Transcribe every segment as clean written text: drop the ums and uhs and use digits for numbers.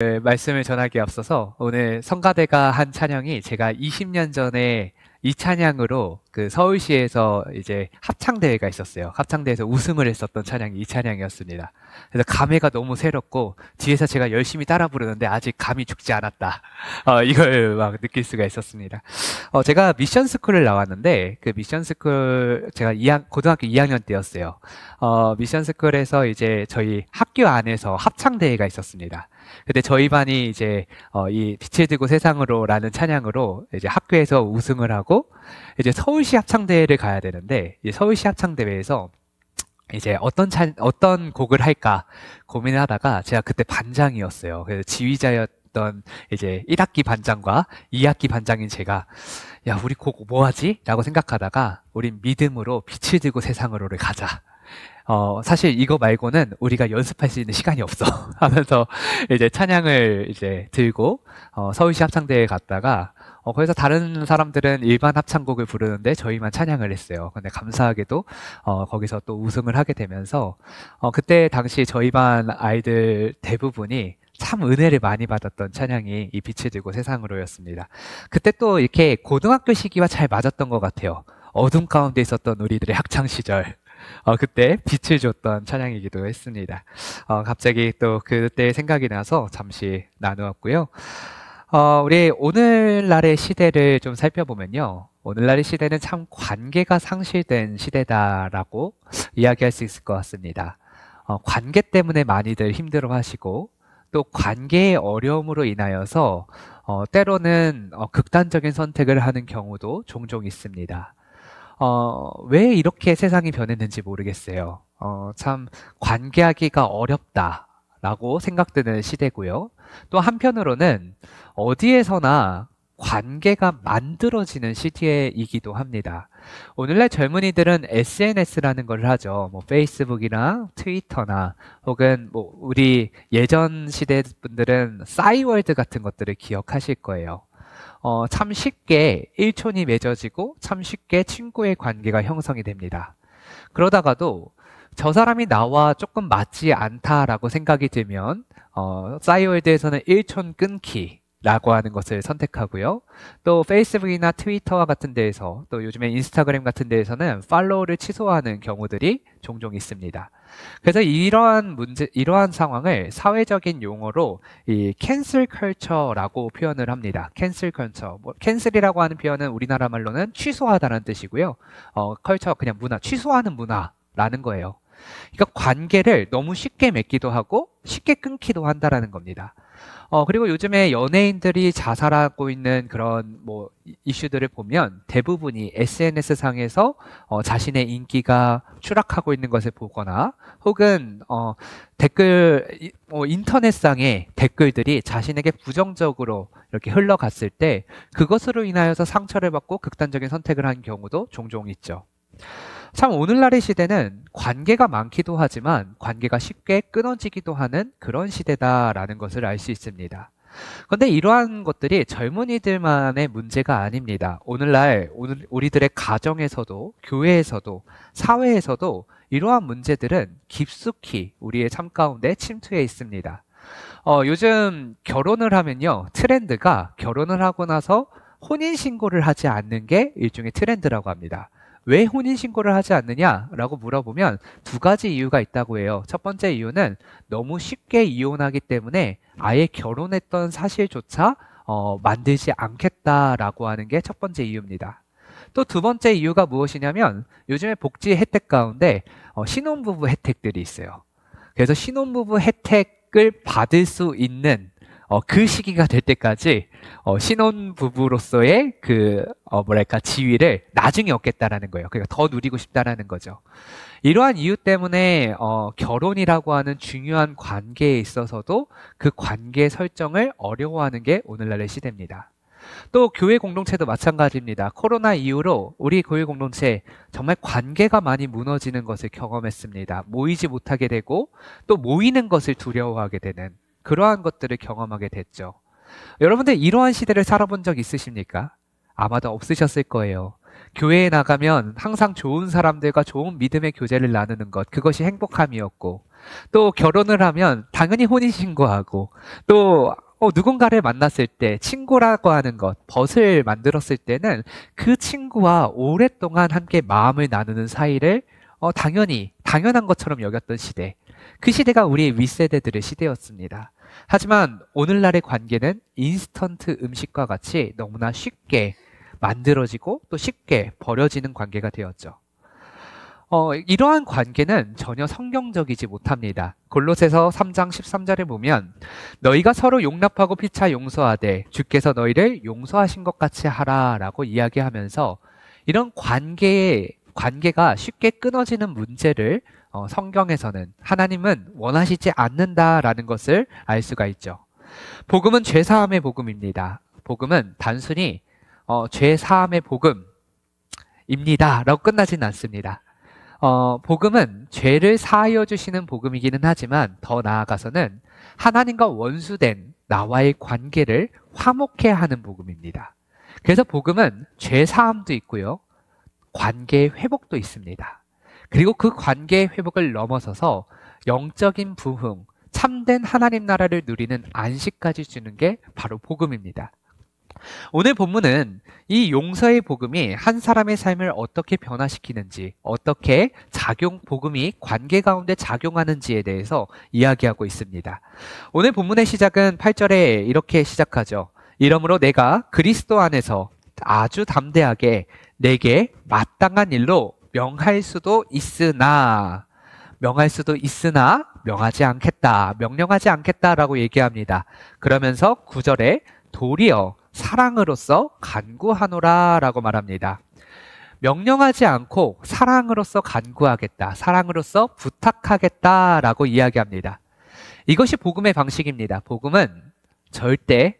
말씀을 전하기에 앞서서 오늘 성가대가 한 찬양이 제가 20년 전에 이 찬양으로 그 서울시에서 이제 합창대회가 있었어요. 합창대회에서 우승을 했었던 찬양이 이 찬양이었습니다. 그래서 감회가 너무 새롭고 뒤에서 제가 열심히 따라 부르는데 아직 감이 죽지 않았다. 이걸 막 느낄 수가 있었습니다. 제가 미션스쿨을 나왔는데 그 미션스쿨 제가 고등학교 2학년 때였어요. 미션스쿨에서 이제 저희 학교 안에서 합창대회가 있었습니다. 근데 저희 반이 이제 이 빛을 들고 세상으로라는 찬양으로 이제 학교에서 우승을 하고 이제 서울시 합창대회를 가야 되는데 이 서울시 합창대회에서 이제 어떤 곡을 할까 고민을 하다가 제가 그때 반장이었어요. 그래서 지휘자였던 이제 1학기 반장과 2학기 반장인 제가 야, 우리 곡 뭐 하지? 라고 생각하다가 우린 믿음으로 빛을 들고 세상으로를 가자. 사실 이거 말고는 우리가 연습할 수 있는 시간이 없어. 하면서 이제 찬양을 이제 들고, 서울시 합창대회에 갔다가, 거기서 다른 사람들은 일반 합창곡을 부르는데 저희만 찬양을 했어요. 근데 감사하게도, 거기서 또 우승을 하게 되면서, 그때 당시 저희 반 아이들 대부분이 참 은혜를 많이 받았던 찬양이 이 빛을 들고 세상으로였습니다. 그때 또 이렇게 고등학교 시기와 잘 맞았던 것 같아요. 어둠 가운데 있었던 우리들의 학창시절. 그때 빛을 줬던 찬양이기도 했습니다. 갑자기 또 그때 생각이 나서 잠시 나누었고요. 우리 오늘날의 시대를 좀 살펴보면요. 오늘날의 시대는 참 관계가 상실된 시대다라고 이야기할 수 있을 것 같습니다. 관계 때문에 많이들 힘들어 하시고, 또 관계의 어려움으로 인하여서 때로는 극단적인 선택을 하는 경우도 종종 있습니다. 왜 이렇게 세상이 변했는지 모르겠어요. 참 관계하기가 어렵다라고 생각드는 시대고요. 또 한편으로는 어디에서나 관계가 만들어지는 시대이기도 합니다. 오늘날 젊은이들은 SNS라는 걸 하죠. 뭐 페이스북이나 트위터나 혹은 뭐 우리 예전 시대 분들은 싸이월드 같은 것들을 기억하실 거예요. 참 쉽게 일촌이 맺어지고 참 쉽게 친구의 관계가 형성이 됩니다. 그러다가도 저 사람이 나와 조금 맞지 않다라고 생각이 들면 싸이월드에서는 일촌 끊기 라고 하는 것을 선택하고요. 또 페이스북이나 트위터와 같은 데에서 또 요즘에 인스타그램 같은 데에서는 팔로우를 취소하는 경우들이 종종 있습니다. 그래서 이러한 상황을 사회적인 용어로 이 캔슬 컬처라고 표현을 합니다. 캔슬 컬처. 캔슬이라고 하는 표현은 우리나라 말로는 취소하다는 뜻이고요. 컬처 그냥 문화, 취소하는 문화라는 거예요. 그러니까 관계를 너무 쉽게 맺기도 하고 쉽게 끊기도 한다라는 겁니다. 그리고 요즘에 연예인들이 자살하고 있는 그런 뭐 이슈들을 보면 대부분이 SNS 상에서 자신의 인기가 추락하고 있는 것을 보거나 혹은 인터넷상의 댓글들이 자신에게 부정적으로 이렇게 흘러갔을 때 그것으로 인하여서 상처를 받고 극단적인 선택을 하는 경우도 종종 있죠. 참 오늘날의 시대는 관계가 많기도 하지만 관계가 쉽게 끊어지기도 하는 그런 시대다라는 것을 알 수 있습니다. 그런데 이러한 것들이 젊은이들만의 문제가 아닙니다. 오늘날 우리들의 가정에서도 교회에서도 사회에서도 이러한 문제들은 깊숙이 우리의 삶 가운데 침투해 있습니다. 요즘 결혼을 하면요. 트렌드가 결혼을 하고 나서 혼인신고를 하지 않는 게 일종의 트렌드라고 합니다. 왜 혼인신고를 하지 않느냐라고 물어보면 두 가지 이유가 있다고 해요. 첫 번째 이유는 너무 쉽게 이혼하기 때문에 아예 결혼했던 사실조차 만들지 않겠다라고 하는 게 첫 번째 이유입니다. 또 두 번째 이유가 무엇이냐면 요즘에 복지 혜택 가운데 신혼부부 혜택들이 있어요. 그래서 신혼부부 혜택을 받을 수 있는 그 시기가 될 때까지 신혼부부로서의 지위를 나중에 얻겠다라는 거예요. 그러니까 더 누리고 싶다라는 거죠. 이러한 이유 때문에 결혼이라고 하는 중요한 관계에 있어서도 그 관계 설정을 어려워하는 게 오늘날의 시대입니다. 또 교회 공동체도 마찬가지입니다. 코로나 이후로 우리 교회 공동체 정말 관계가 많이 무너지는 것을 경험했습니다. 모이지 못하게 되고 또 모이는 것을 두려워하게 되는 그러한 것들을 경험하게 됐죠. 여러분들 이러한 시대를 살아본 적 있으십니까? 아마도 없으셨을 거예요. 교회에 나가면 항상 좋은 사람들과 좋은 믿음의 교제를 나누는 것, 그것이 행복함이었고 또 결혼을 하면 당연히 혼인신고하고 또 누군가를 만났을 때 친구라고 하는 것, 벗을 만들었을 때는 그 친구와 오랫동안 함께 마음을 나누는 사이를 당연한 것처럼 여겼던 시대. 그 시대가 우리 윗세대들의 시대였습니다. 하지만 오늘날의 관계는 인스턴트 음식과 같이 너무나 쉽게 만들어지고 또 쉽게 버려지는 관계가 되었죠. 이러한 관계는 전혀 성경적이지 못합니다. 골로새서 3장 13절에 보면 너희가 서로 용납하고 피차 용서하되 주께서 너희를 용서하신 것 같이 하라라고 이야기하면서 이런 관계가 쉽게 끊어지는 문제를 성경에서는 하나님은 원하시지 않는다라는 것을 알 수가 있죠. 복음은 죄사함의 복음입니다. 복음은 단순히 죄사함의 복음입니다 라고 끝나지는 않습니다. 복음은 죄를 사하여 주시는 복음이기는 하지만 더 나아가서는 하나님과 원수된 나와의 관계를 화목해 하는 복음입니다. 그래서 복음은 죄 사함도 있고요. 관계의 회복도 있습니다. 그리고 그 관계의 회복을 넘어서서 영적인 부흥, 참된 하나님 나라를 누리는 안식까지 주는 게 바로 복음입니다. 오늘 본문은 이 용서의 복음이 한 사람의 삶을 어떻게 변화시키는지, 어떻게 복음이 관계 가운데 작용하는지에 대해서 이야기하고 있습니다. 오늘 본문의 시작은 8절에 이렇게 시작하죠. 이러므로 내가 그리스도 안에서 아주 담대하게 내게 마땅한 일로 명할 수도 있으나 명령하지 않겠다라고 얘기합니다. 그러면서 9절에 도리어 사랑으로서 간구하노라 라고 말합니다. 명령하지 않고 사랑으로서 간구하겠다, 사랑으로서 부탁하겠다라고 이야기합니다. 이것이 복음의 방식입니다. 복음은 절대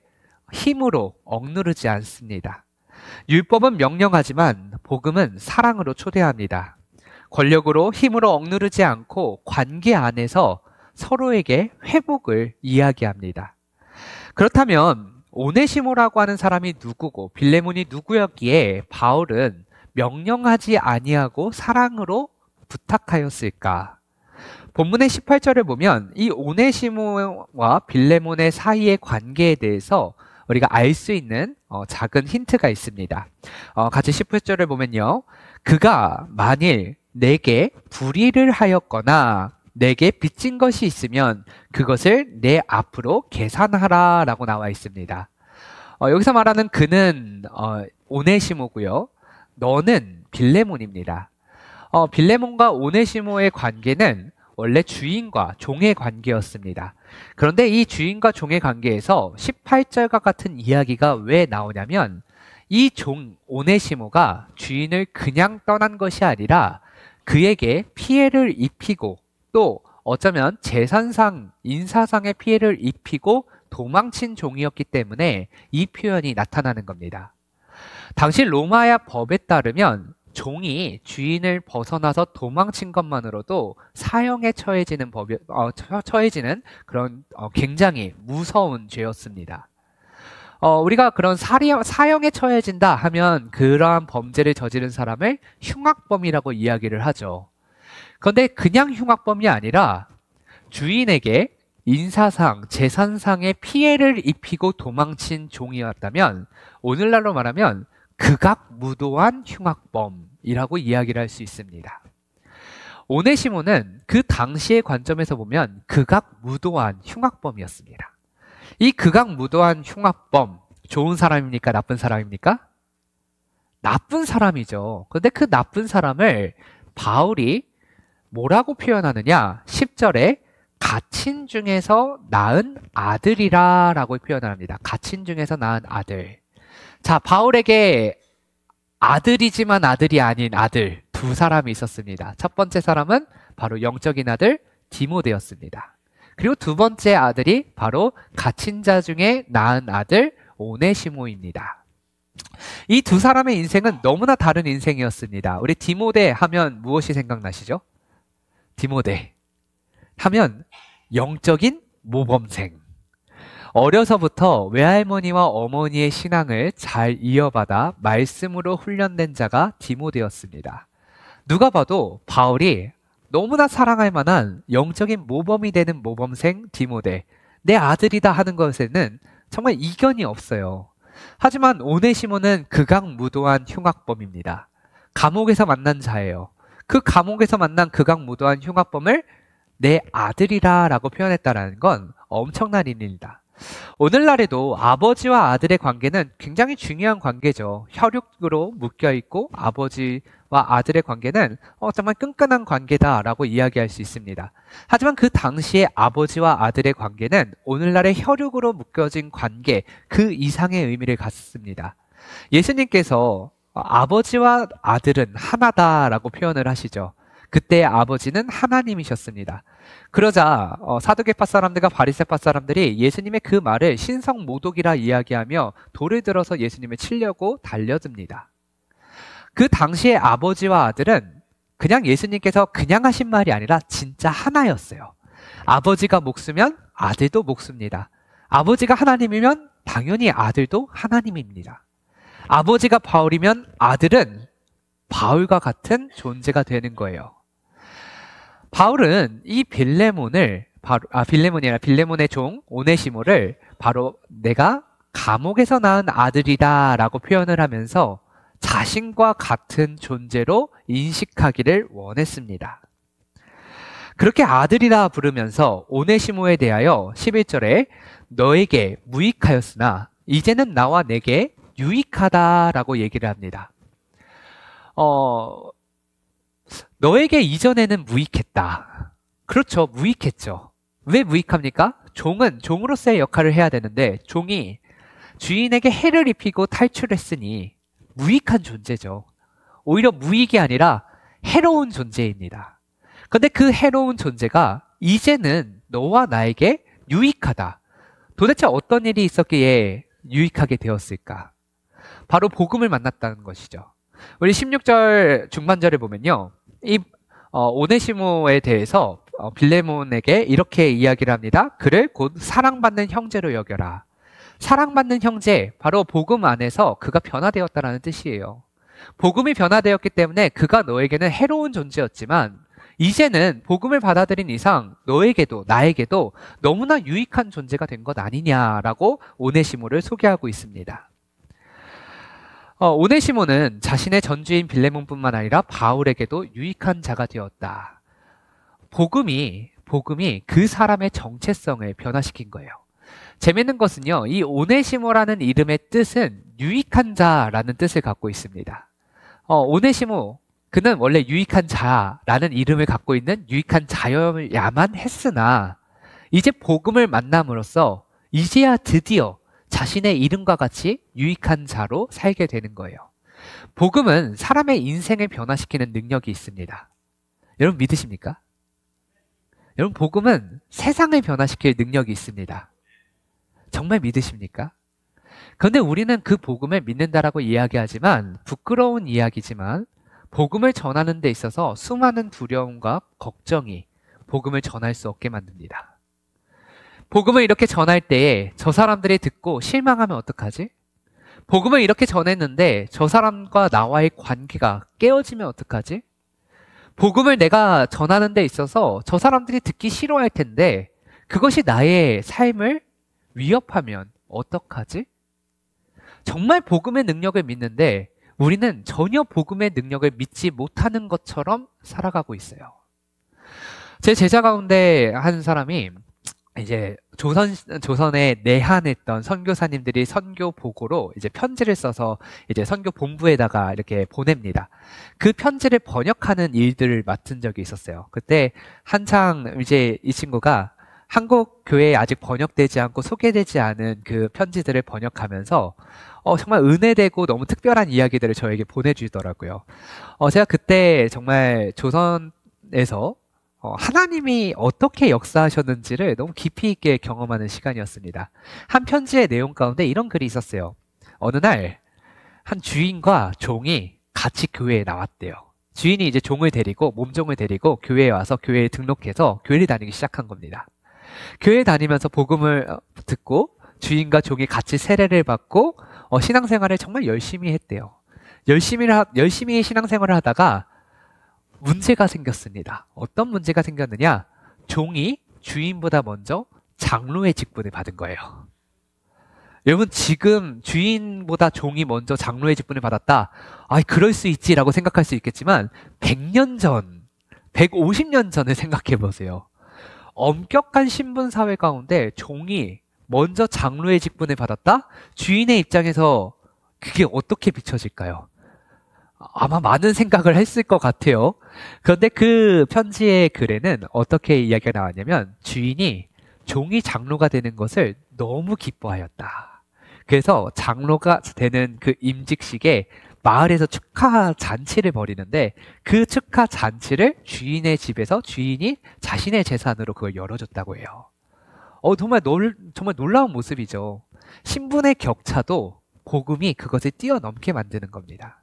힘으로 억누르지 않습니다. 율법은 명령하지만 복음은 사랑으로 초대합니다. 권력으로 힘으로 억누르지 않고 관계 안에서 서로에게 회복을 이야기합니다. 그렇다면 오네시모라고 하는 사람이 누구고 빌레몬이 누구였기에 바울은 명령하지 아니하고 사랑으로 부탁하였을까? 본문의 18절을 보면 이 오네시모와 빌레몬의 사이의 관계에 대해서 우리가 알 수 있는 작은 힌트가 있습니다. 같이 18절을 보면요. 그가 만일 내게 불의를 하였거나 내게 빚진 것이 있으면 그것을 내 앞으로 계산하라 라고 나와 있습니다. 여기서 말하는 그는 오네시모고요. 너는 빌레몬입니다. 빌레몬과 오네시모의 관계는 원래 주인과 종의 관계였습니다. 그런데 이 주인과 종의 관계에서 18절과 같은 이야기가 왜 나오냐면 이 종 오네시모가 주인을 그냥 떠난 것이 아니라 그에게 피해를 입히고 또 어쩌면 재산상, 인사상의 피해를 입히고 도망친 종이었기 때문에 이 표현이 나타나는 겁니다. 당시 로마야 법에 따르면 종이 주인을 벗어나서 도망친 것만으로도 사형에 처해지는 그런 굉장히 무서운 죄였습니다. 우리가 그런 사형에 처해진다 하면 그러한 범죄를 저지른 사람을 흉악범이라고 이야기를 하죠. 그런데 그냥 흉악범이 아니라 주인에게 인사상, 재산상의 피해를 입히고 도망친 종이었다면 오늘날로 말하면 극악무도한 흉악범이라고 이야기를 할 수 있습니다. 오네시모는 그 당시의 관점에서 보면 극악무도한 흉악범이었습니다. 이 극악무도한 흉악범, 좋은 사람입니까? 나쁜 사람입니까? 나쁜 사람이죠. 그런데 그 나쁜 사람을 바울이 뭐라고 표현하느냐? 10절에 갇힌 중에서 낳은 아들이라 라고 표현을 합니다. 갇힌 중에서 낳은 아들. 자, 바울에게 아들이지만 아들이 아닌 아들 두 사람이 있었습니다. 첫 번째 사람은 바로 영적인 아들 디모데였습니다. 그리고 두 번째 아들이 바로 갇힌 자 중에 낳은 아들 오네시모입니다. 이 두 사람의 인생은 너무나 다른 인생이었습니다. 우리 디모데 하면 무엇이 생각나시죠? 디모데 하면 영적인 모범생. 어려서부터 외할머니와 어머니의 신앙을 잘 이어받아 말씀으로 훈련된 자가 디모데였습니다. 누가 봐도 바울이 너무나 사랑할 만한 영적인 모범이 되는 모범생 디모데, 내 아들이다 하는 것에는 정말 이견이 없어요. 하지만 오네시모는 극악무도한 흉악범입니다. 감옥에서 만난 자예요. 그 감옥에서 만난 극악무도한 흉악범을 내 아들이라 라고 표현했다는 건 엄청난 일입니다. 오늘날에도 아버지와 아들의 관계는 굉장히 중요한 관계죠. 혈육으로 묶여있고 아버지와 아들의 관계는 정말 끈끈한 관계다라고 이야기할 수 있습니다. 하지만 그 당시에 아버지와 아들의 관계는 오늘날의 혈육으로 묶여진 관계 그 이상의 의미를 갖습니다. 예수님께서 아버지와 아들은 하나다라고 표현을 하시죠. 그때 아버지는 하나님이셨습니다. 그러자 사두개파 사람들과 바리새파 사람들이 예수님의 그 말을 신성모독이라 이야기하며 돌을 들어서 예수님을 치려고 달려듭니다. 그 당시에 아버지와 아들은 그냥 예수님께서 그냥 하신 말이 아니라 진짜 하나였어요. 아버지가 목수면 아들도 목수입니다. 아버지가 하나님이면 당연히 아들도 하나님입니다. 아버지가 바울이면 아들은 바울과 같은 존재가 되는 거예요. 바울은 이 빌레몬의 종 오네시모를 바로 내가 감옥에서 낳은 아들이다 라고 표현을 하면서 자신과 같은 존재로 인식하기를 원했습니다. 그렇게 아들이라 부르면서 오네시모에 대하여 11절에 너에게 무익하였으나 이제는 나와 내게 유익하다라고 얘기를 합니다. 너에게 이전에는 무익했다. 그렇죠. 무익했죠. 왜 무익합니까? 종은 종으로서의 역할을 해야 되는데 종이 주인에게 해를 입히고 탈출했으니 무익한 존재죠. 오히려 무익이 아니라 해로운 존재입니다. 그런데 그 해로운 존재가 이제는 너와 나에게 유익하다. 도대체 어떤 일이 있었기에 유익하게 되었을까? 바로 복음을 만났다는 것이죠. 우리 16절 중반절을 보면요. 이 오네시모에 대해서 빌레몬에게 이렇게 이야기를 합니다. 그를 곧 사랑받는 형제로 여겨라. 사랑받는 형제, 바로 복음 안에서 그가 변화되었다는 뜻이에요. 복음이 변화되었기 때문에 그가 너에게는 해로운 존재였지만 이제는 복음을 받아들인 이상 너에게도 나에게도 너무나 유익한 존재가 된 것 아니냐라고 오네시모를 소개하고 있습니다. 오네시모는 자신의 전주인 빌레몬뿐만 아니라 바울에게도 유익한 자가 되었다. 복음이 그 사람의 정체성을 변화시킨 거예요. 재밌는 것은요, 이 오네시모라는 이름의 뜻은 유익한 자라는 뜻을 갖고 있습니다. 오네시모, 그는 원래 유익한 자라는 이름을 갖고 있는 유익한 자여야만 했으나 이제 복음을 만남으로써 이제야 드디어 자신의 이름과 같이 유익한 자로 살게 되는 거예요. 복음은 사람의 인생을 변화시키는 능력이 있습니다. 여러분 믿으십니까? 여러분 복음은 세상을 변화시킬 능력이 있습니다. 정말 믿으십니까? 그런데 우리는 그 복음을 믿는다라고 이야기하지만 부끄러운 이야기지만 복음을 전하는 데 있어서 수많은 두려움과 걱정이 복음을 전할 수 없게 만듭니다. 복음을 이렇게 전할 때에 저 사람들이 듣고 실망하면 어떡하지? 복음을 이렇게 전했는데 저 사람과 나와의 관계가 깨어지면 어떡하지? 복음을 내가 전하는 데 있어서 저 사람들이 듣기 싫어할 텐데 그것이 나의 삶을 위협하면 어떡하지? 정말 복음의 능력을 믿는데 우리는 전혀 복음의 능력을 믿지 못하는 것처럼 살아가고 있어요. 제 제자 가운데 한 사람이 이제 조선에 내한했던 선교사님들이 선교 보고로 이제 편지를 써서 이제 선교 본부에다가 이렇게 보냅니다. 그 편지를 번역하는 일들을 맡은 적이 있었어요. 그때 한창 이제 이 친구가 한국 교회에 아직 번역되지 않고 소개되지 않은 그 편지들을 번역하면서 정말 은혜되고 너무 특별한 이야기들을 저에게 보내주더라고요. 제가 그때 정말 조선에서 하나님이 어떻게 역사하셨는지를 너무 깊이 있게 경험하는 시간이었습니다. 한 편지의 내용 가운데 이런 글이 있었어요. 어느 날 한 주인과 종이 같이 교회에 나왔대요. 주인이 이제 종을 데리고 몸종을 데리고 교회에 와서 교회에 등록해서 교회를 다니기 시작한 겁니다. 교회 다니면서 복음을 듣고 주인과 종이 같이 세례를 받고 신앙생활을 정말 열심히 했대요. 열심히 신앙생활을 하다가 문제가 생겼습니다. 어떤 문제가 생겼느냐? 종이 주인보다 먼저 장로의 직분을 받은 거예요. 여러분, 지금 주인보다 종이 먼저 장로의 직분을 받았다. 아, 그럴 수 있지라고 생각할 수 있겠지만 100년 전, 150년 전을 생각해 보세요. 엄격한 신분 사회 가운데 종이 먼저 장로의 직분을 받았다? 주인의 입장에서 그게 어떻게 비춰질까요? 아마 많은 생각을 했을 것 같아요. 그런데 그 편지의 글에는 어떻게 이야기가 나왔냐면 주인이 종이 장로가 되는 것을 너무 기뻐하였다. 그래서 장로가 되는 그 임직식에 마을에서 축하 잔치를 벌이는데 그 축하 잔치를 주인의 집에서 주인이 자신의 재산으로 그걸 열어줬다고 해요. 정말 놀라운 모습이죠. 신분의 격차도 복음이 그것을 뛰어넘게 만드는 겁니다.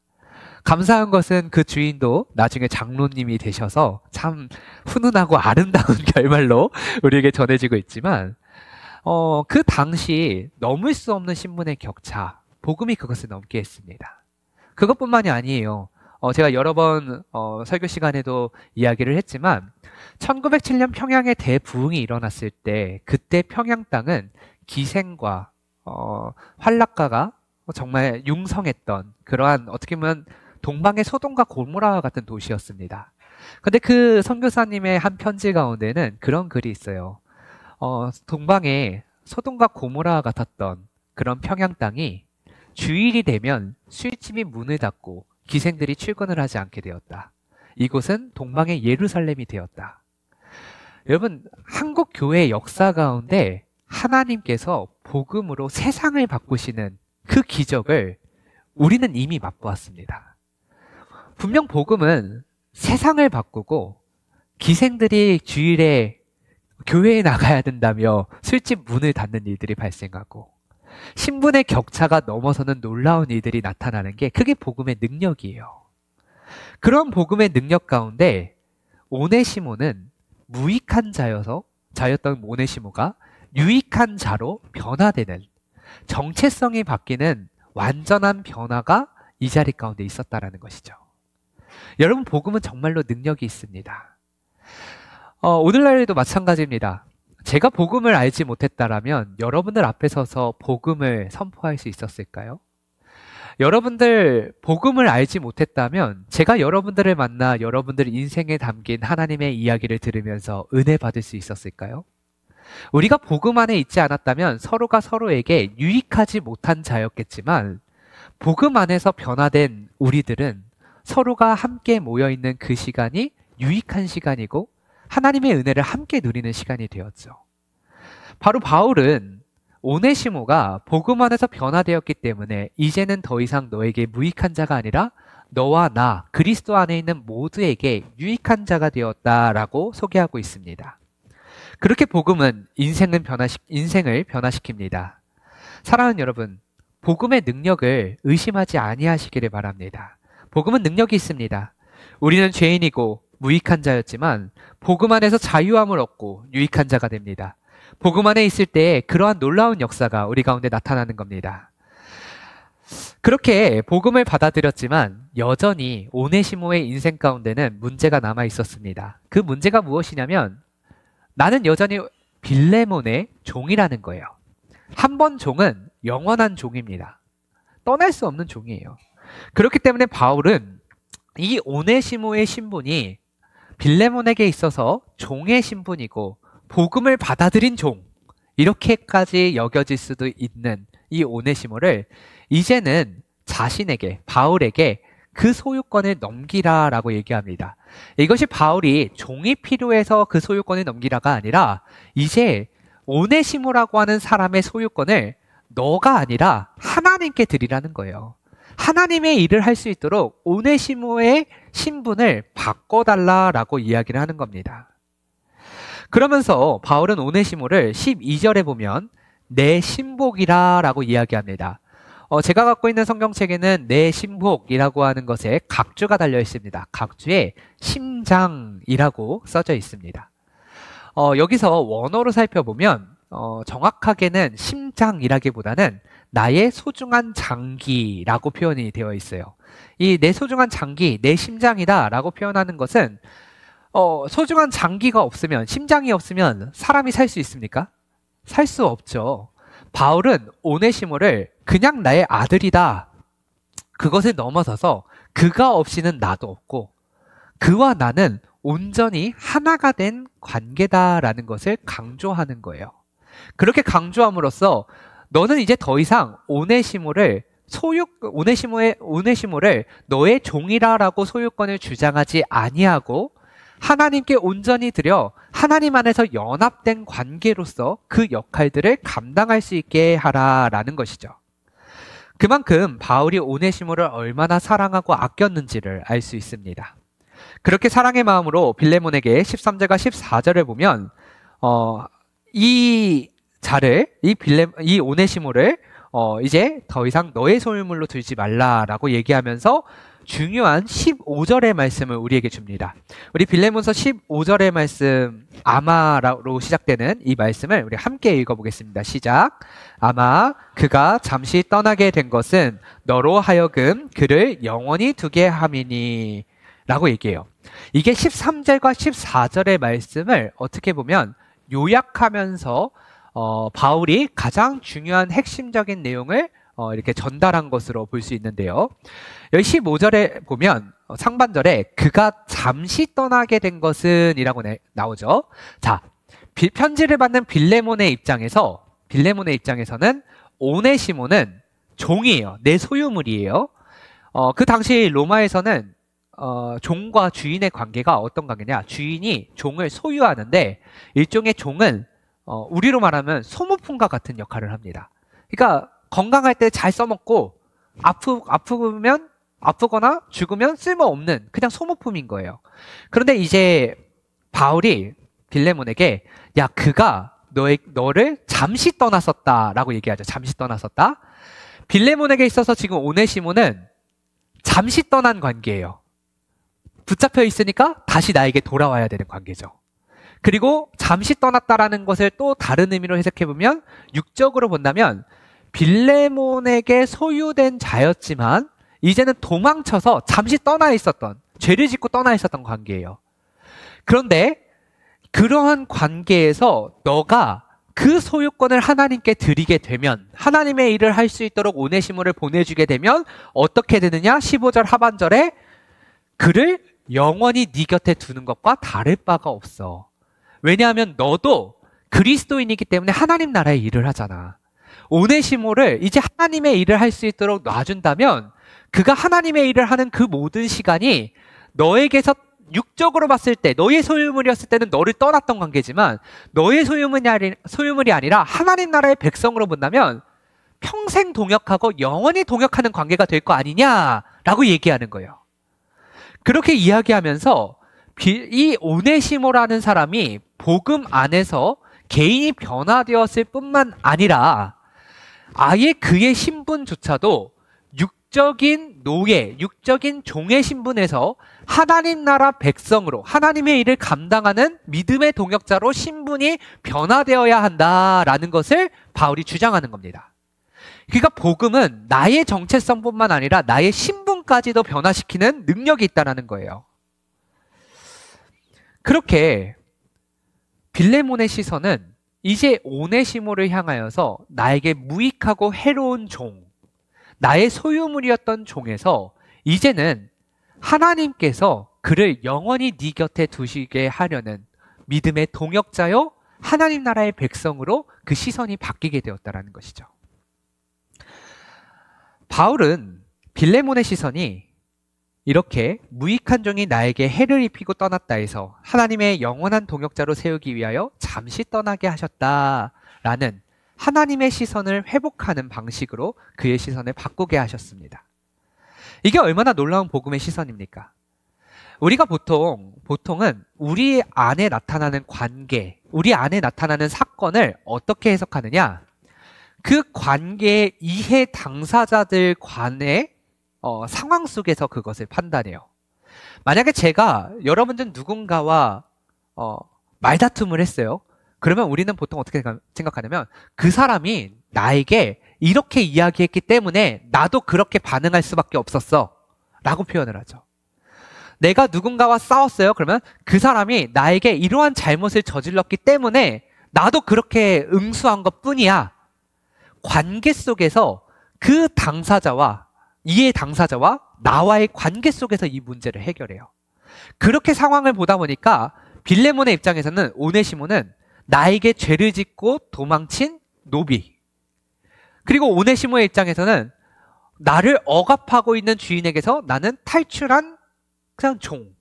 감사한 것은 그 주인도 나중에 장로님이 되셔서 참 훈훈하고 아름다운 결말로 우리에게 전해지고 있지만 그 당시 넘을 수 없는 신분의 격차, 복음이 그것을 넘게 했습니다. 그것뿐만이 아니에요. 제가 여러 번 설교 시간에도 이야기를 했지만 1907년 평양에 대부흥이 일어났을 때 그때 평양 땅은 기생과 환락가가 정말 융성했던 그러한 어떻게 보면 동방의 소돔과 고모라와 같은 도시였습니다. 근데 그 선교사님의 한 편지 가운데는 그런 글이 있어요. 동방의 소돔과 고모라와 같았던 그런 평양 땅이 주일이 되면 술집이 문을 닫고 기생들이 출근을 하지 않게 되었다. 이곳은 동방의 예루살렘이 되었다. 여러분, 한국 교회의 역사 가운데 하나님께서 복음으로 세상을 바꾸시는 그 기적을 우리는 이미 맛보았습니다. 분명 복음은 세상을 바꾸고 기생들이 주일에 교회에 나가야 된다며 술집 문을 닫는 일들이 발생하고 신분의 격차가 넘어서는 놀라운 일들이 나타나는 게 그게 복음의 능력이에요. 그런 복음의 능력 가운데 오네시모는 무익한 자였던 오네시모가 유익한 자로 변화되는 정체성이 바뀌는 완전한 변화가 이 자리 가운데 있었다라는 것이죠. 여러분, 복음은 정말로 능력이 있습니다. 오늘날에도 마찬가지입니다. 제가 복음을 알지 못했다라면 여러분들 앞에 서서 복음을 선포할 수 있었을까요? 여러분들 복음을 알지 못했다면 제가 여러분들을 만나 여러분들 인생에 담긴 하나님의 이야기를 들으면서 은혜 받을 수 있었을까요? 우리가 복음 안에 있지 않았다면 서로가 서로에게 유익하지 못한 자였겠지만 복음 안에서 변화된 우리들은 서로가 함께 모여있는 그 시간이 유익한 시간이고 하나님의 은혜를 함께 누리는 시간이 되었죠. 바로 바울은 오네시모가 복음 안에서 변화되었기 때문에 이제는 더 이상 너에게 무익한 자가 아니라 너와 나 그리스도 안에 있는 모두에게 유익한 자가 되었다라고 소개하고 있습니다. 그렇게 복음은 인생을 변화시킵니다. 사랑하는 여러분, 복음의 능력을 의심하지 아니하시기를 바랍니다. 복음은 능력이 있습니다. 우리는 죄인이고 무익한 자였지만 복음 안에서 자유함을 얻고 유익한 자가 됩니다. 복음 안에 있을 때 그러한 놀라운 역사가 우리 가운데 나타나는 겁니다. 그렇게 복음을 받아들였지만 여전히 오네시모의 인생 가운데는 문제가 남아 있었습니다. 그 문제가 무엇이냐면 나는 여전히 빌레몬의 종이라는 거예요. 한 번 종은 영원한 종입니다. 떠날 수 없는 종이에요. 그렇기 때문에 바울은 이 오네시모의 신분이 빌레몬에게 있어서 종의 신분이고 복음을 받아들인 종, 이렇게까지 여겨질 수도 있는 이 오네시모를 이제는 자신에게, 바울에게 그 소유권을 넘기라라고 얘기합니다. 이것이 바울이 종이 필요해서 그 소유권을 넘기라가 아니라 이제 오네시모라고 하는 사람의 소유권을 너가 아니라 하나님께 드리라는 거예요. 하나님의 일을 할 수 있도록 오네시모의 신분을 바꿔달라라고 이야기를 하는 겁니다. 그러면서 바울은 오네시모를 12절에 보면 내 신복이라라고 이야기합니다. 제가 갖고 있는 성경책에는 내 신복이라고 하는 것에 각주가 달려 있습니다. 각주에 심장이라고 써져 있습니다. 여기서 원어로 살펴보면 정확하게는 심장이라기보다는 나의 소중한 장기라고 표현이 되어 있어요. 이 내 소중한 장기, 내 심장이다라고 표현하는 것은 소중한 장기가 없으면, 심장이 없으면 사람이 살 수 있습니까? 살 수 없죠. 바울은 오네시모를 그냥 나의 아들이다, 그것을 넘어서서 그가 없이는 나도 없고 그와 나는 온전히 하나가 된 관계다라는 것을 강조하는 거예요. 그렇게 강조함으로써 너는 이제 더 이상 오네시모를 너의 종이라라고 소유권을 주장하지 아니하고 하나님께 온전히 드려 하나님 안에서 연합된 관계로서 그 역할들을 감당할 수 있게 하라라는 것이죠. 그만큼 바울이 오네시모를 얼마나 사랑하고 아꼈는지를 알 수 있습니다. 그렇게 사랑의 마음으로 빌레몬에게 13절과 14절을 보면 이 오네시모를 이제 더 이상 너의 소유물로 두지 말라라고 얘기하면서 중요한 15절의 말씀을 우리에게 줍니다. 우리 빌레몬서 15절의 말씀, 아마로 시작되는 이 말씀을 우리 함께 읽어보겠습니다. 시작. 아마 그가 잠시 떠나게 된 것은 너로 하여금 그를 영원히 두게 함이니 라고 얘기해요. 이게 13절과 14절의 말씀을 어떻게 보면 요약하면서 바울이 가장 중요한 핵심적인 내용을 이렇게 전달한 것으로 볼 수 있는데요. 여기 15절에 보면 상반절에 그가 잠시 떠나게 된 것은 이라고 나오죠. 자, 편지를 받는 빌레몬의 입장에서는 오네시모는 종이에요. 내 소유물이에요. 그 당시 로마에서는 종과 주인의 관계가 어떤 관계냐? 주인이 종을 소유하는데 일종의 종은 우리로 말하면 소모품과 같은 역할을 합니다. 그러니까 건강할 때 잘 써먹고 아프거나 죽으면 쓸모없는 그냥 소모품인 거예요. 그런데 이제 바울이 빌레몬에게 야, 그가 너를 잠시 떠났었다라고 얘기하죠. 잠시 떠났었다. 빌레몬에게 있어서 지금 오네시모는 잠시 떠난 관계예요. 붙잡혀 있으니까 다시 나에게 돌아와야 되는 관계죠. 그리고 잠시 떠났다라는 것을 또 다른 의미로 해석해보면 육적으로 본다면 빌레몬에게 소유된 자였지만 이제는 도망쳐서 잠시 떠나 있었던, 죄를 짓고 떠나 있었던 관계예요. 그런데 그러한 관계에서 너가 그 소유권을 하나님께 드리게 되면, 하나님의 일을 할 수 있도록 오네시모를 보내주게 되면 어떻게 되느냐? 15절 하반절에 그를 영원히 네 곁에 두는 것과 다를 바가 없어. 왜냐하면 너도 그리스도인이기 때문에 하나님 나라의 일을 하잖아. 오네시모를 이제 하나님의 일을 할 수 있도록 놔준다면 그가 하나님의 일을 하는 그 모든 시간이 너에게서 육적으로 봤을 때 너의 소유물이었을 때는 너를 떠났던 관계지만 너의 소유물이 아니라 하나님 나라의 백성으로 본다면 평생 동역하고 영원히 동역하는 관계가 될 거 아니냐라고 얘기하는 거예요. 그렇게 이야기하면서 이 오네시모라는 사람이 복음 안에서 개인이 변화되었을 뿐만 아니라 아예 그의 신분조차도 육적인 노예, 육적인 종의 신분에서 하나님 나라 백성으로 하나님의 일을 감당하는 믿음의 동역자로 신분이 변화되어야 한다라는 것을 바울이 주장하는 겁니다. 그러니까 복음은 나의 정체성뿐만 아니라 나의 신분까지도 변화시키는 능력이 있다는 거예요. 그렇게 빌레몬의 시선은 이제 오네시모를 향하여서 나에게 무익하고 해로운 종, 나의 소유물이었던 종에서 이제는 하나님께서 그를 영원히 네 곁에 두시게 하려는 믿음의 동역자요 하나님 나라의 백성으로 그 시선이 바뀌게 되었다는 것이죠. 바울은 빌레몬의 시선이 이렇게 무익한 종이 나에게 해를 입히고 떠났다 해서 하나님의 영원한 동역자로 세우기 위하여 잠시 떠나게 하셨다라는 하나님의 시선을 회복하는 방식으로 그의 시선을 바꾸게 하셨습니다. 이게 얼마나 놀라운 복음의 시선입니까? 우리가 보통은 우리 안에 나타나는 관계, 우리 안에 나타나는 사건을 어떻게 해석하느냐? 그 관계의 이해 당사자들 간의 상황 속에서 그것을 판단해요. 만약에 제가 여러분들 누군가와 말다툼을 했어요. 그러면 우리는 보통 어떻게 생각하냐면 그 사람이 나에게 이렇게 이야기했기 때문에 나도 그렇게 반응할 수밖에 없었어 라고 표현을 하죠. 내가 누군가와 싸웠어요. 그러면 그 사람이 나에게 이러한 잘못을 저질렀기 때문에 나도 그렇게 응수한 것뿐이야. 관계 속에서 그 당사자와 이해 당사자와 나와의 관계 속에서 이 문제를 해결해요. 그렇게 상황을 보다 보니까 빌레몬의 입장에서는 오네시모는 나에게 죄를 짓고 도망친 노비, 그리고 오네시모의 입장에서는 나를 억압하고 있는 주인에게서 나는 탈출한 그냥 종,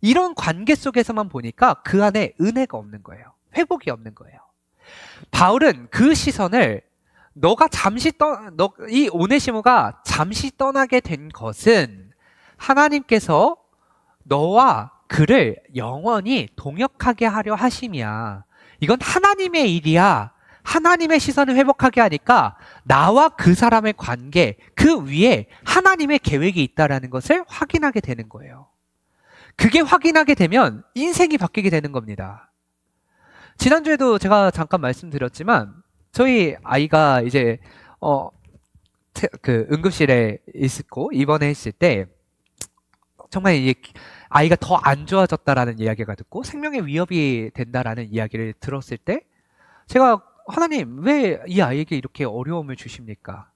이런 관계 속에서만 보니까 그 안에 은혜가 없는 거예요. 회복이 없는 거예요. 바울은 그 시선을 이 오네시모가 잠시 떠나게 된 것은 하나님께서 너와 그를 영원히 동역하게 하려 하심이야. 이건 하나님의 일이야. 하나님의 시선을 회복하게 하니까 나와 그 사람의 관계, 그 위에 하나님의 계획이 있다는 것을 확인하게 되는 거예요. 그게 확인하게 되면 인생이 바뀌게 되는 겁니다. 지난주에도 제가 잠깐 말씀드렸지만 저희 아이가 이제 그 응급실에 있었고 입원했을 때 정말 이게 아이가 더 안 좋아졌다라는 이야기가 듣고 생명의 위협이 된다라는 이야기를 들었을 때 제가 하나님 왜 이 아이에게 이렇게 어려움을 주십니까?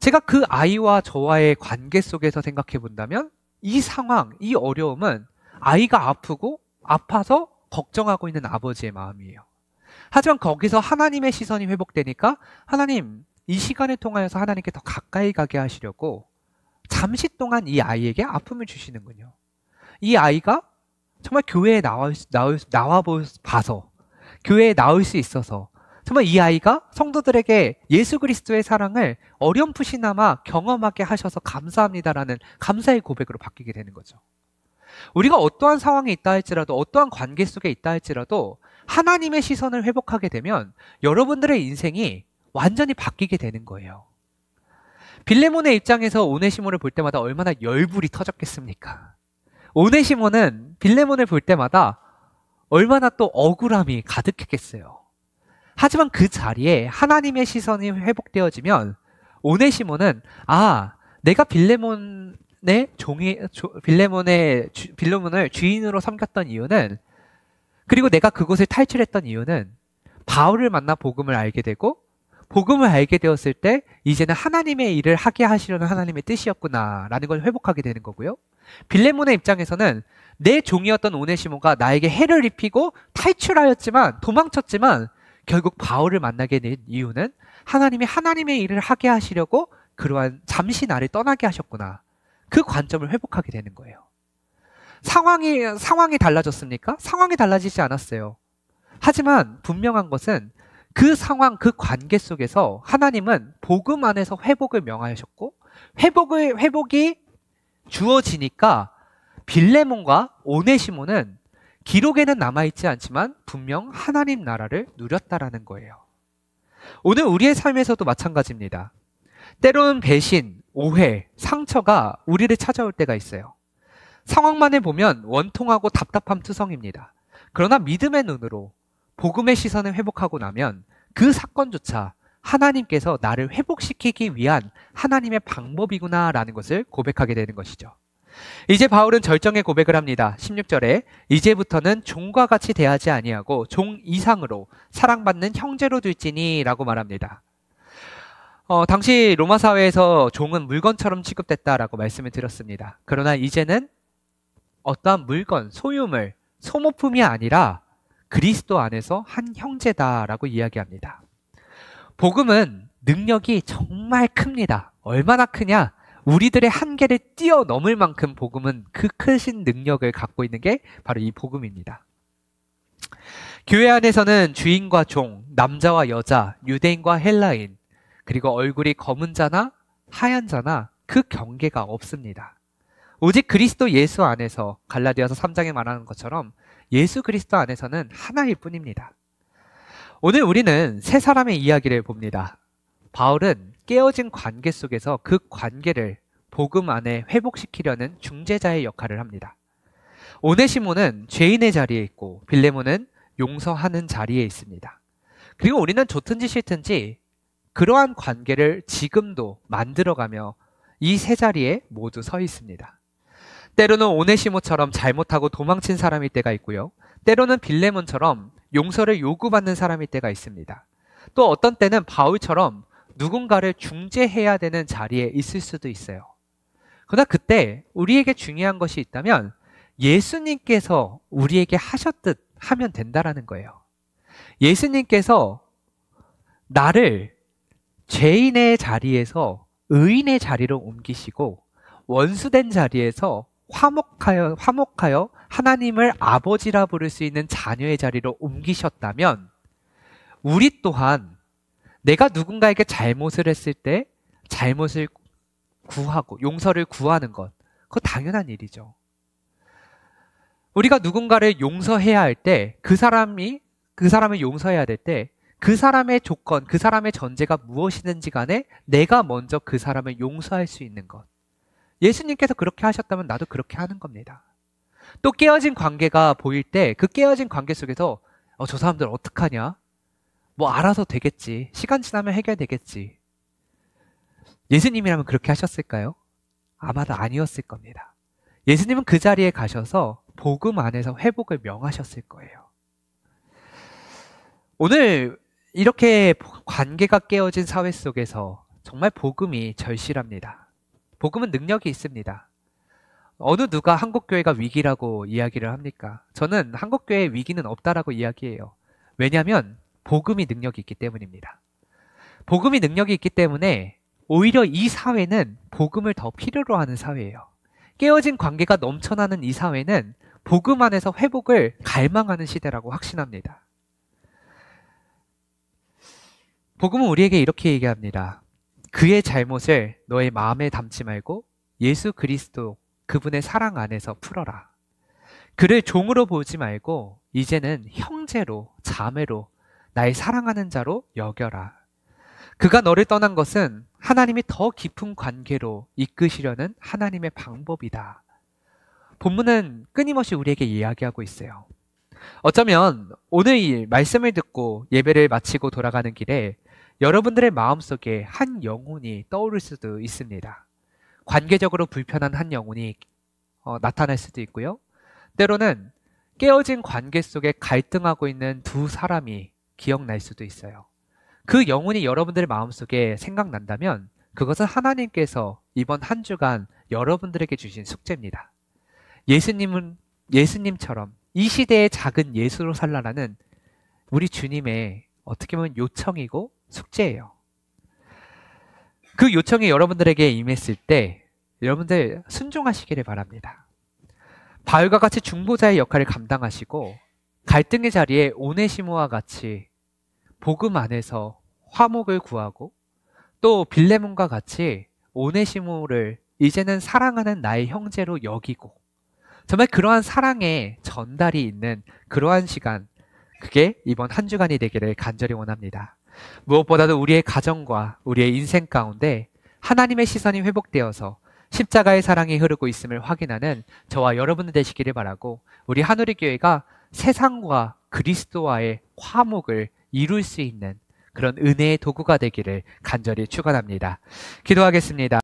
제가 그 아이와 저와의 관계 속에서 생각해 본다면 이 상황, 이 어려움은 아이가 아프고 아파서 걱정하고 있는 아버지의 마음이에요. 하지만 거기서 하나님의 시선이 회복되니까 하나님, 이 시간을 통하여서 하나님께 더 가까이 가게 하시려고 잠시 동안 이 아이에게 아픔을 주시는군요. 이 아이가 정말 교회에 봐서 교회에 나올 수 있어서 정말 이 아이가 성도들에게 예수 그리스도의 사랑을 어렴풋이나마 경험하게 하셔서 감사합니다라는 감사의 고백으로 바뀌게 되는 거죠. 우리가 어떠한 상황에 있다 할지라도 어떠한 관계 속에 있다 할지라도 하나님의 시선을 회복하게 되면 여러분들의 인생이 완전히 바뀌게 되는 거예요. 빌레몬의 입장에서 오네시모를 볼 때마다 얼마나 열불이 터졌겠습니까? 오네시모는 빌레몬을 볼 때마다 얼마나 또 억울함이 가득했겠어요. 하지만 그 자리에 하나님의 시선이 회복되어지면 오네시모는 내가 빌레몬을 주인으로 섬겼던 이유는, 그리고 내가 그곳을 탈출했던 이유는 바울을 만나 복음을 알게 되고 복음을 알게 되었을 때 이제는 하나님의 일을 하게 하시려는 하나님의 뜻이었구나라는 걸 회복하게 되는 거고요. 빌레몬의 입장에서는 내 종이었던 오네시모가 나에게 해를 입히고 탈출하였지만, 도망쳤지만 결국 바울을 만나게 된 이유는 하나님이 하나님의 일을 하게 하시려고 그러한 잠시 나를 떠나게 하셨구나. 그 관점을 회복하게 되는 거예요. 상황이 달라졌습니까? 상황이 달라지지 않았어요. 하지만 분명한 것은 그 상황, 그 관계 속에서 하나님은 복음 안에서 회복을 명하셨고 회복이 주어지니까 빌레몬과 오네시모는 기록에는 남아있지 않지만 분명 하나님 나라를 누렸다라는 거예요. 오늘 우리의 삶에서도 마찬가지입니다. 때로는 배신, 오해, 상처가 우리를 찾아올 때가 있어요. 상황만을 보면 원통하고 답답함 투성입니다. 그러나 믿음의 눈으로 복음의 시선을 회복하고 나면 그 사건조차 하나님께서 나를 회복시키기 위한 하나님의 방법이구나라는 것을 고백하게 되는 것이죠. 이제 바울은 절정의 고백을 합니다. 16절에 이제부터는 종과 같이 대하지 아니하고 종 이상으로 사랑받는 형제로 둘지니 라고 말합니다. 당시 로마 사회에서 종은 물건처럼 취급됐다라고 말씀을 드렸습니다. 그러나 이제는 어떠한 물건, 소유물, 소모품이 아니라 그리스도 안에서 한 형제다라고 이야기합니다. 복음은 능력이 정말 큽니다. 얼마나 크냐? 우리들의 한계를 뛰어넘을 만큼 복음은 그 크신 능력을 갖고 있는 게 바로 이 복음입니다. 교회 안에서는 주인과 종, 남자와 여자, 유대인과 헬라인, 그리고 얼굴이 검은 자나 하얀 자나 그 경계가 없습니다. 오직 그리스도 예수 안에서 갈라디아서 3장에 말하는 것처럼 예수 그리스도 안에서는 하나일 뿐입니다. 오늘 우리는 세 사람의 이야기를 봅니다. 바울은 깨어진 관계 속에서 그 관계를 복음 안에 회복시키려는 중재자의 역할을 합니다. 오네시모는 죄인의 자리에 있고 빌레몬은 용서하는 자리에 있습니다. 그리고 우리는 좋든지 싫든지 그러한 관계를 지금도 만들어가며 이 세 자리에 모두 서 있습니다. 때로는 오네시모처럼 잘못하고 도망친 사람일 때가 있고요. 때로는 빌레몬처럼 용서를 요구받는 사람일 때가 있습니다. 또 어떤 때는 바울처럼 누군가를 중재해야 되는 자리에 있을 수도 있어요. 그러나 그때 우리에게 중요한 것이 있다면 예수님께서 우리에게 하셨듯 하면 된다라는 거예요. 예수님께서 나를 죄인의 자리에서 의인의 자리로 옮기시고 원수된 자리에서 화목하여 하나님을 아버지라 부를 수 있는 자녀의 자리로 옮기셨다면 우리 또한 내가 누군가에게 잘못을 했을 때 잘못을 구하고 용서를 구하는 것, 그거 당연한 일이죠. 우리가 누군가를 용서해야 할 때 그 사람을 용서해야 될 때 그 사람의 조건, 그 사람의 전제가 무엇이든지 간에 내가 먼저 그 사람을 용서할 수 있는 것. 예수님께서 그렇게 하셨다면 나도 그렇게 하는 겁니다. 또 깨어진 관계가 보일 때 그 깨어진 관계 속에서 저 사람들 어떡하냐? 뭐 알아서 되겠지. 시간 지나면 해결되겠지. 예수님이라면 그렇게 하셨을까요? 아마도 아니었을 겁니다. 예수님은 그 자리에 가셔서 복음 안에서 회복을 명하셨을 거예요. 오늘 이렇게 관계가 깨어진 사회 속에서 정말 복음이 절실합니다. 복음은 능력이 있습니다. 어느 누가 한국교회가 위기라고 이야기를 합니까? 저는 한국교회의 위기는 없다라고 이야기해요. 왜냐하면 복음이 능력이 있기 때문입니다. 복음이 능력이 있기 때문에 오히려 이 사회는 복음을 더 필요로 하는 사회예요. 깨어진 관계가 넘쳐나는 이 사회는 복음 안에서 회복을 갈망하는 시대라고 확신합니다. 복음은 우리에게 이렇게 얘기합니다. 그의 잘못을 너의 마음에 담지 말고 예수 그리스도 그분의 사랑 안에서 풀어라. 그를 종으로 보지 말고 이제는 형제로 자매로 나의 사랑하는 자로 여겨라. 그가 너를 떠난 것은 하나님이 더 깊은 관계로 이끄시려는 하나님의 방법이다. 본문은 끊임없이 우리에게 이야기하고 있어요. 어쩌면 오늘 이 말씀을 듣고 예배를 마치고 돌아가는 길에 여러분들의 마음속에 한 영혼이 떠오를 수도 있습니다. 관계적으로 불편한 한 영혼이 나타날 수도 있고요. 때로는 깨어진 관계 속에 갈등하고 있는 두 사람이 기억날 수도 있어요. 그 영혼이 여러분들의 마음속에 생각난다면 그것은 하나님께서 이번 한 주간 여러분들에게 주신 숙제입니다. 예수님처럼 이 시대의 작은 예수로 살라라는 우리 주님의 어떻게 보면 요청이고 숙제예요. 그 요청이 여러분들에게 임했을 때 여러분들 순종하시기를 바랍니다. 바울과 같이 중보자의 역할을 감당하시고 갈등의 자리에 오네시모와 같이 복음 안에서 화목을 구하고 또 빌레몬과 같이 오네시모를 이제는 사랑하는 나의 형제로 여기고 정말 그러한 사랑의 전달이 있는 그러한 시간, 그게 이번 한 주간이 되기를 간절히 원합니다. 무엇보다도 우리의 가정과 우리의 인생 가운데 하나님의 시선이 회복되어서 십자가의 사랑이 흐르고 있음을 확인하는 저와 여러분들 되시기를 바라고 우리 한우리교회가 세상과 그리스도와의 화목을 이룰 수 있는 그런 은혜의 도구가 되기를 간절히 축원합니다. 기도하겠습니다.